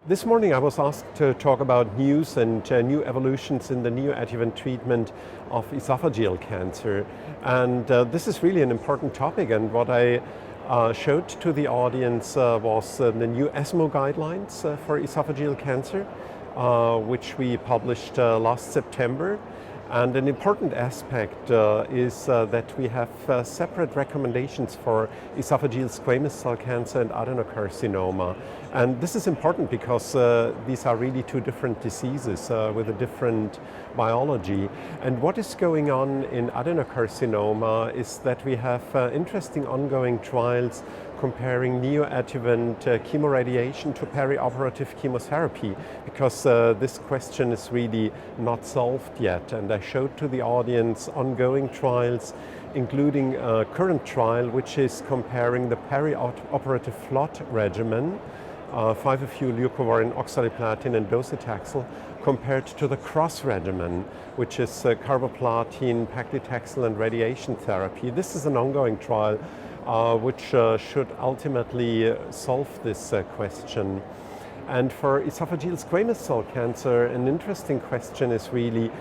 This morning I was asked to talk about news and new evolutions in the neoadjuvant treatment of esophageal cancer. And this is really an important topic, and what I showed to the audience was the new ESMO guidelines for esophageal cancer, which we published last September. And an important aspect is that we have separate recommendations for esophageal squamous cell cancer and adenocarcinoma. And this is important because these are really two different diseases with a different biology. And what is going on in adenocarcinoma is that we have interesting ongoing trials comparing neoadjuvant chemoradiation to perioperative chemotherapy, because this question is really not solved yet. And I showed to the audience ongoing trials, including a current trial which is comparing the perioperative FLOT regimen, 5-FU-leucovorin, oxaliplatin and docetaxel, compared to the CROSS regimen, which is carboplatin, paclitaxel and radiation therapy. This is an ongoing trial which should ultimately solve this question. And for esophageal squamous cell cancer, an interesting question is really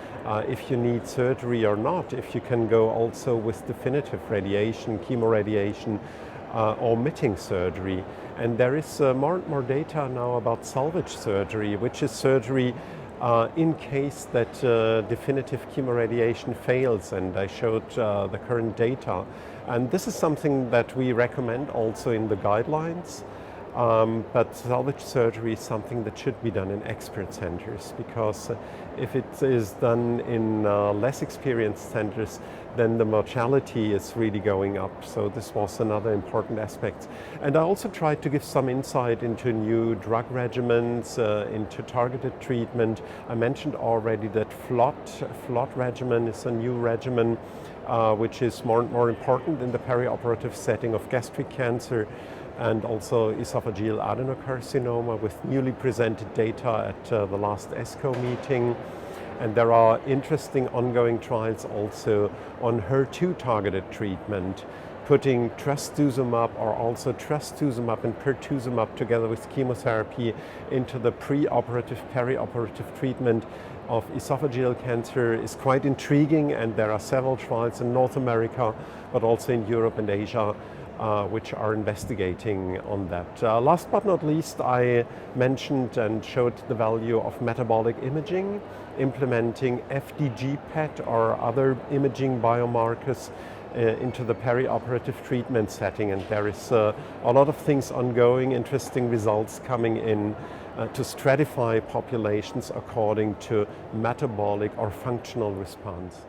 if you need surgery or not, if you can go also with definitive radiation, chemoradiation, omitting surgery. And there is more and more data now about salvage surgery, which is surgery in case that definitive chemoradiation fails, and I showed the current data. And this is something that we recommend also in the guidelines, but salvage surgery is something that should be done in expert centers, because if it is done in less experienced centers, then the mortality is really going up. So this was another important aspect. And I also tried to give some insight into new drug regimens, into targeted treatment. I mentioned already that FLOT regimen is a new regimen which is more and more important in the perioperative setting of gastric cancer and also esophageal adenocarcinoma, with newly presented data at the last ESCO meeting. And there are interesting ongoing trials also on HER2 targeted treatment, putting trastuzumab or also trastuzumab and pertuzumab together with chemotherapy into the preoperative, perioperative treatment of esophageal cancer is quite intriguing, and there are several trials in North America, but also in Europe and Asia, which are investigating on that. Last but not least, I mentioned and showed the value of metabolic imaging, implementing FDG PET or other imaging biomarkers into the perioperative treatment setting. And there is a lot of things ongoing, interesting results coming in to stratify populations according to metabolic or functional response.